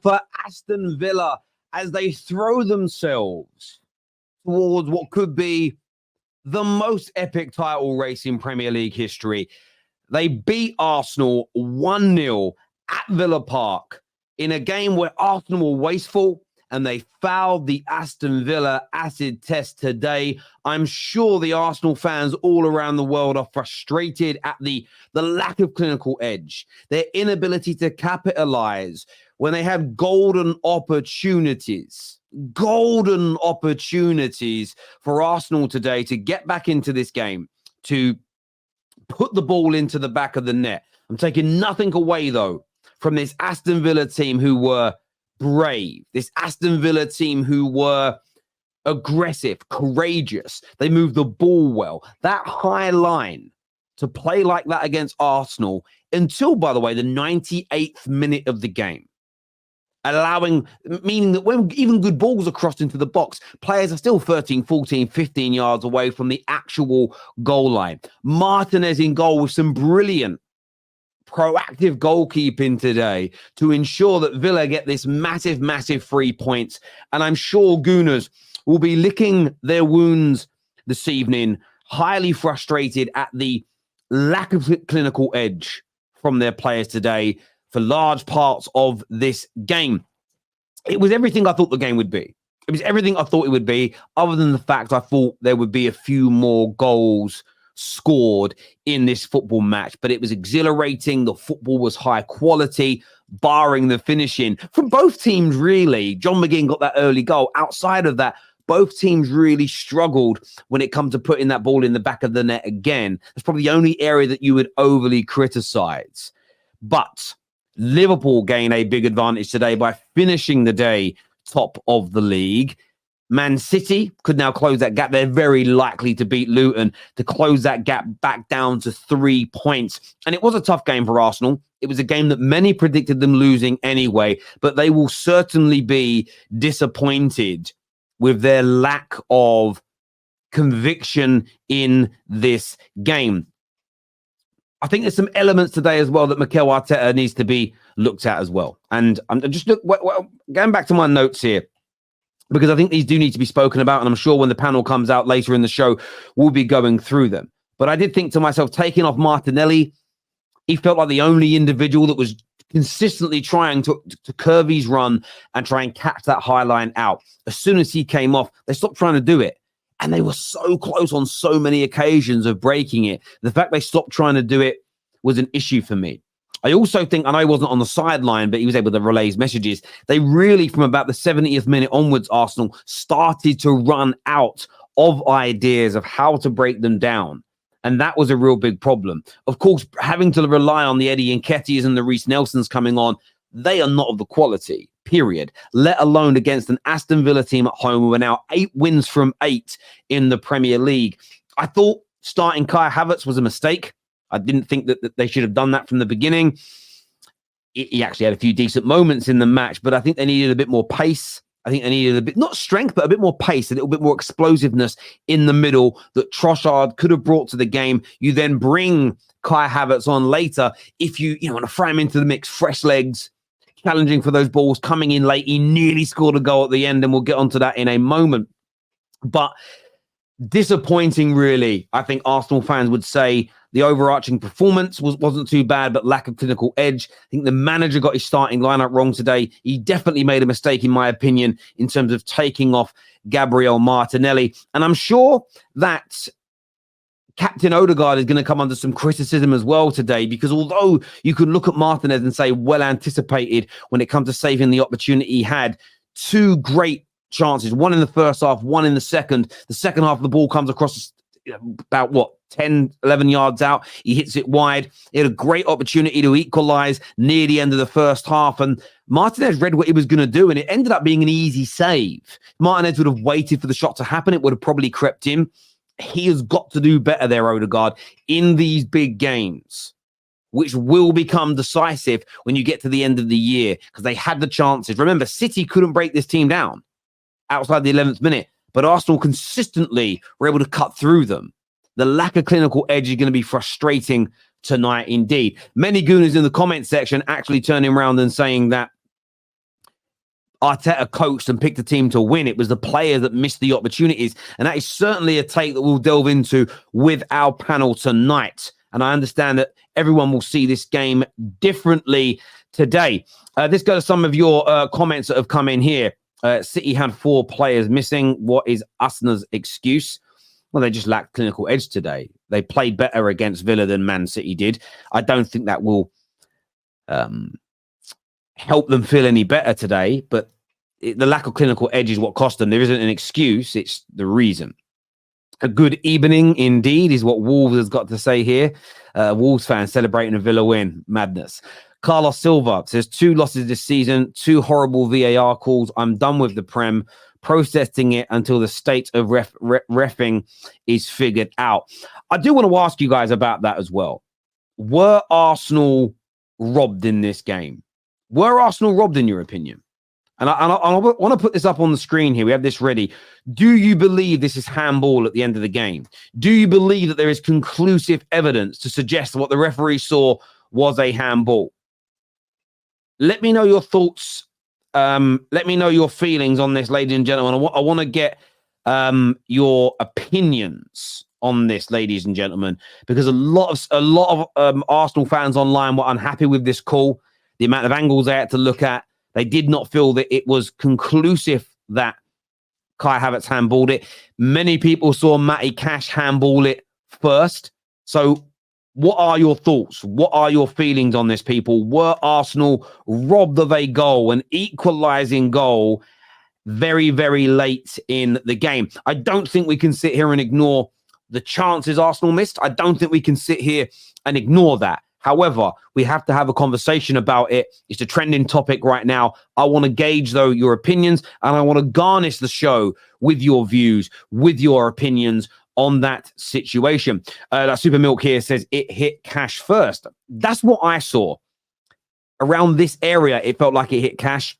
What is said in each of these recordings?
for Aston Villa as they throw themselves towards what could be the most epic title race in Premier League history. They beat Arsenal 1-0 at Villa Park in a game where Arsenal were wasteful and they fouled the Aston Villa acid test today. I'm sure the Arsenal fans all around the world are frustrated at the lack of clinical edge, their inability to capitalize when they have golden opportunities for Arsenal today to get back into this game, to put the ball into the back of the net. I'm taking nothing away, though, from this Aston Villa team who were brave, this Aston Villa team who were aggressive, courageous. They moved the ball well. That high line to play like that against Arsenal until, by the way, the 98th minute of the game. Meaning that when even good balls are crossed into the box, players are still 13, 14, 15 yards away from the actual goal line. Martinez in goal with some brilliant proactive goalkeeping today to ensure that Villa get this massive, massive 3 points. And I'm sure Gooners will be licking their wounds this evening, highly frustrated at the lack of clinical edge from their players today for large parts of this game. It was everything I thought the game would be. It was everything I thought it would be, other than the fact I thought there would be a few more goals scored in this football match. But it was exhilarating. The football was high quality, barring the finishing from both teams, really. John McGinn got that early goal. Outside of that, both teams really struggled when it comes to putting that ball in the back of the net again. That's probably the only area that you would overly criticize. But Liverpool gain a big advantage today by finishing the day top of the league. Man City could now close that gap. They're very likely to beat Luton to close that gap back down to 3 points. And it was a tough game for Arsenal. It was a game that many predicted them losing anyway, but they will certainly be disappointed with their lack of conviction in this game. I think there's some elements today as well that Mikel Arteta needs to be looked at as well. And I'm just going back to my notes here, because I think these do need to be spoken about. And I'm sure when the panel comes out later in the show, we'll be going through them. But I did think to myself, taking off Martinelli, he felt like the only individual that was consistently trying to curve his run and try and catch that high line out. As soon as he came off, they stopped trying to do it. And they were so close on so many occasions of breaking it. The fact they stopped trying to do it was an issue for me. I also think, I know he wasn't on the sideline, but he was able to relay his messages. They really, from about the 70th minute onwards, Arsenal started to run out of ideas of how to break them down. And that was a real big problem. Of course, having to rely on the Eddie Nketiahs and the Reece Nelsons coming on, they are not of the quality, period. Let alone against an Aston Villa team at home who are now 8 wins from 8 in the Premier League. I thought starting Kai Havertz was a mistake. I didn't think that they should have done that from the beginning. He actually had a few decent moments in the match, but I think they needed a bit more pace. I think they needed a bit, not strength, but a bit more pace, a little bit more explosiveness in the middle that Trossard could have brought to the game. You then bring Kai Havertz on later. If you want to throw him into the mix, fresh legs, challenging for those balls, coming in late. He nearly scored a goal at the end, and we'll get onto that in a moment. But disappointing, really. I think Arsenal fans would say the overarching performance wasn't too bad, but lack of clinical edge. I think the manager got his starting lineup wrong today. He definitely made a mistake, in my opinion, in terms of taking off Gabriel Martinelli. And I'm sure that Captain Odegaard is going to come under some criticism as well today, because although you could look at Martinez and say well anticipated when it comes to saving the opportunity, he had 2 great chances, one in the first half, one in the second. The second half of the ball comes across about 10, 11 yards out. He hits it wide. He had a great opportunity to equalize near the end of the first half, and Martinez read what he was going to do, and it ended up being an easy save. Martinez would have waited for the shot to happen. It would have probably crept in. He has got to do better there, Odegaard, in these big games, which will become decisive when you get to the end of the year, because they had the chances. Remember, City couldn't break this team down outside the 11th minute, but Arsenal consistently were able to cut through them. The lack of clinical edge is going to be frustrating tonight indeed. Many gooners in the comment section actually turning around and saying that Arteta coached and picked a team to win. It was the players that missed the opportunities. And that is certainly a take that we'll delve into with our panel tonight. And I understand that everyone will see this game differently today. Let's go to some of your comments that have come in here. City had 4 players missing. What is Arsenal's excuse? Well, they just lacked clinical edge today. They played better against Villa than Man City did. I don't think that will help them feel any better today, but the lack of clinical edge is what cost them. There isn't an excuse, it's the reason. A good evening indeed is what Wolves has got to say here. Wolves fans celebrating a Villa win. Madness. Carlos Silva says 2 losses this season, 2 horrible VAR calls. I'm done with the Prem, processing it until the state of reffing is figured out. I do want to ask you guys about that as well. Were Arsenal robbed in this game? Were Arsenal robbed in your opinion? And I want to put this up on the screen here. We have this ready. Do you believe this is handball at the end of the game? Do you believe that there is conclusive evidence to suggest that what the referee saw was a handball? Let me know your thoughts. Let me know your feelings on this, ladies and gentlemen. I want to get your opinions on this, ladies and gentlemen, because a lot of Arsenal fans online were unhappy with this call. The amount of angles they had to look at. They did not feel that it was conclusive that Kai Havertz handballed it. Many people saw Matty Cash handball it first. So what are your thoughts? What are your feelings on this, people? Were Arsenal robbed of a goal, an equalising goal, very, very late in the game? I don't think we can sit here and ignore the chances Arsenal missed. I don't think we can sit here and ignore that. However, we have to have a conversation about it. It's a trending topic right now. I want to gauge, though, your opinions, and I want to garnish the show with your views, with your opinions on that situation. Super Milk here says it hit Cash first. That's what I saw. Around this area, it felt like it hit Cash,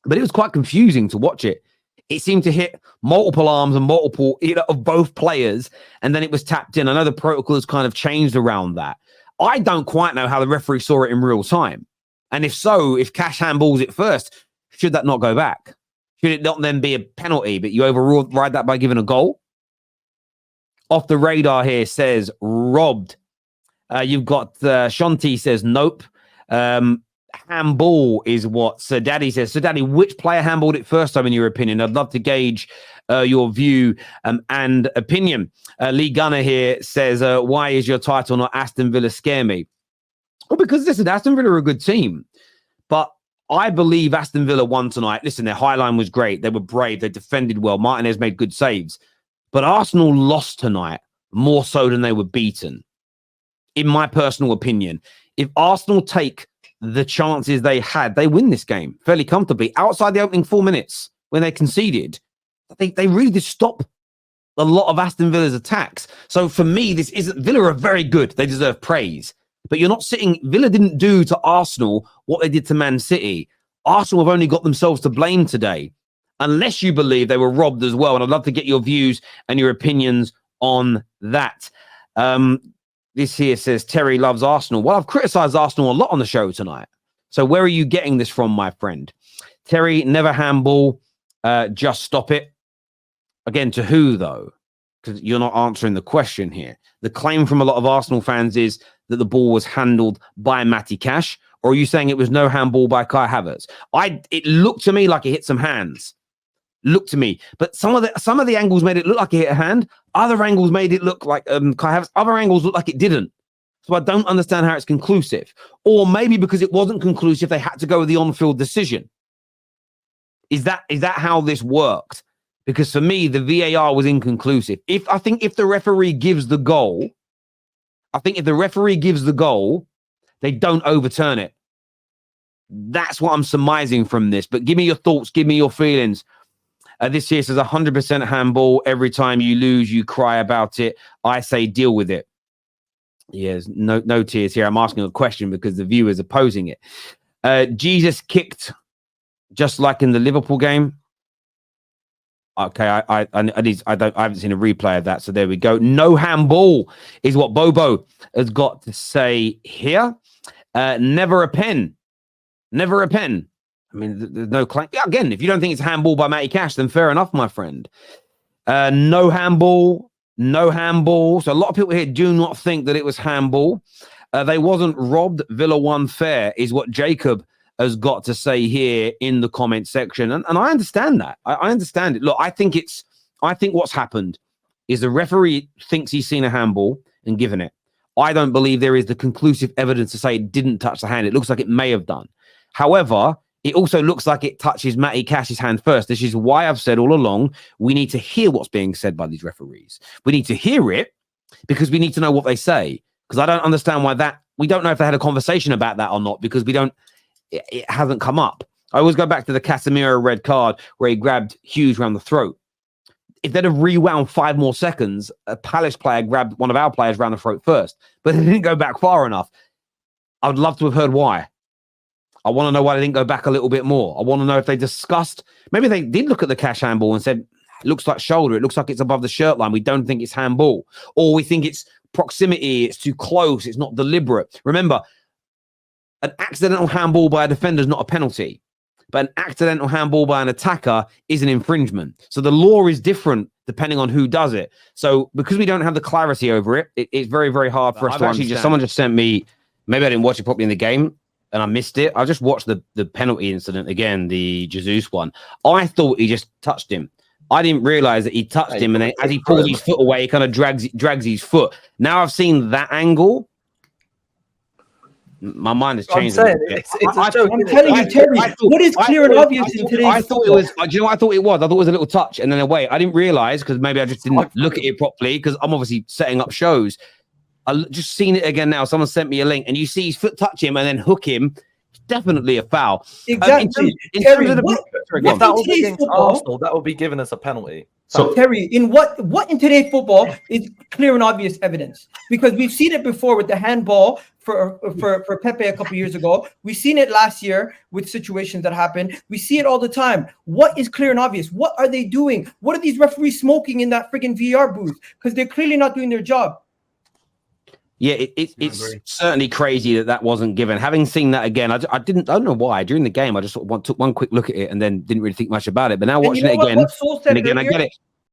but it was quite confusing to watch it. It seemed to hit multiple arms and multiple of both players, and then it was tapped in. I know the protocol has kind of changed around that. I don't quite know how the referee saw it in real time. And if so, if Cash handballs it first, should that not go back? Should it not then be a penalty, but you override that by giving a goal? Off the radar here says robbed. You've got Shanti says nope. Handball is what Sir Daddy says. Sir Daddy, which player handballed it first time in your opinion? I'd love to gauge your view and opinion. Lee Gunner here says, why is your title not Aston Villa scare me? Well, because listen, Aston Villa are a good team, but I believe Aston Villa won tonight. Listen, their high line was great. They were brave. They defended well. Martinez made good saves, but Arsenal lost tonight more so than they were beaten. In my personal opinion, if Arsenal take the chances they had, they win this game fairly comfortably. Outside the opening 4 minutes when they conceded, they really did stop a lot of Aston Villa's attacks. So for me, this isn't, Villa are very good. They deserve praise. But you're not sitting, Villa didn't do to Arsenal what they did to Man City. Arsenal have only got themselves to blame today, unless you believe they were robbed as well. And I'd love to get your views and your opinions on that. This here says, Terry loves Arsenal. Well, I've criticised Arsenal a lot on the show tonight. So where are you getting this from, my friend? Terry, never handball. Just stop it. Again, to who, though? Because you're not answering the question here. The claim from a lot of Arsenal fans is that the ball was handled by Matty Cash, or are you saying it was no handball by Kai Havertz? It looked to me like it hit some hands. Looked to me, but some of the angles made it look like it hit a hand. Other angles made it look like Kai Havertz. Other angles look like it didn't. So I don't understand how it's conclusive. Or maybe because it wasn't conclusive, they had to go with the on-field decision. Is that how this worked? Because for me, the VAR was inconclusive. I think if the referee gives the goal, they don't overturn it. That's what I'm surmising from this. But give me your thoughts. Give me your feelings. This here says 100% handball. Every time you lose, you cry about it. I say deal with it. Yes, no tears here. I'm asking a question because the viewers are posing it. Jesus kicked just like in the Liverpool game. Okay, I haven't seen a replay of that, so there we go. No handball is what Bobo has got to say here. Never a pen. Never a pen. mean, there's no claim. Again, if you don't think it's handball by Matty Cash, then fair enough, my friend. No handball, no handball. So a lot of people here do not think that it was handball. They wasn't robbed. Villa won fair, is what Jacob has got to say here in the comment section. And I understand that. I understand it. Look, I think what's happened is the referee thinks he's seen a handball and given it. I don't believe there is the conclusive evidence to say it didn't touch the hand. It looks like it may have done. However, it also looks like it touches Matty Cash's hand first. This is why I've said all along, we need to hear what's being said by these referees. We need to hear it because we need to know what they say. Because I don't understand why we don't know if they had a conversation about that or not, because it hasn't come up. I always go back to the Casemiro red card where he grabbed Hughes around the throat. If they'd have rewound 5 more seconds, a Palace player grabbed one of our players around the throat first, but it didn't go back far enough. I would love to have heard why. I want to know why they didn't go back a little bit more. I want to know if they discussed, maybe they did look at the Cash handball and said, it looks like shoulder, it looks like it's above the shirt line. We don't think it's handball. Or we think it's proximity, it's too close, it's not deliberate. Remember, an accidental handball by a defender is not a penalty. But an accidental handball by an attacker is an infringement. So the law is different depending on who does it. So because we don't have the clarity over it, it's very, very hard for us to understand. Someone just sent me, maybe I didn't watch it properly in the game and I missed it. I just watched the penalty incident again, the Jesus one. I thought he just touched him. I didn't realize that he touched him, and then as he pulls his foot away, he kind of drags his foot. Now I've seen that angle. My mind has changed. I'm telling you, Terry, what is clear and obvious in today's I thought it was. Do you know what I thought it was? I thought it was a little touch, and then away. I didn't realize because maybe I just didn't look at it properly because I'm obviously setting up shows. I just seen it again now. Someone sent me a link, and you see his foot touch him and then hook him. It's definitely a foul. Exactly. If that was against Arsenal, that would be giving us a penalty. So Terry, in what in today's football is clear and obvious evidence? Because we've seen it before with the handball for Pepe a couple years ago. We've seen it last year with situations that happen. We see it all the time. What is clear and obvious? What are they doing? What are these referees smoking in that friggin' VR booth? Because they're clearly not doing their job. Yeah, it's certainly crazy that wasn't given. Having seen that again, I don't know why. During the game, I just took one quick look at it and then didn't really think much about it. But now watching it again, I get it.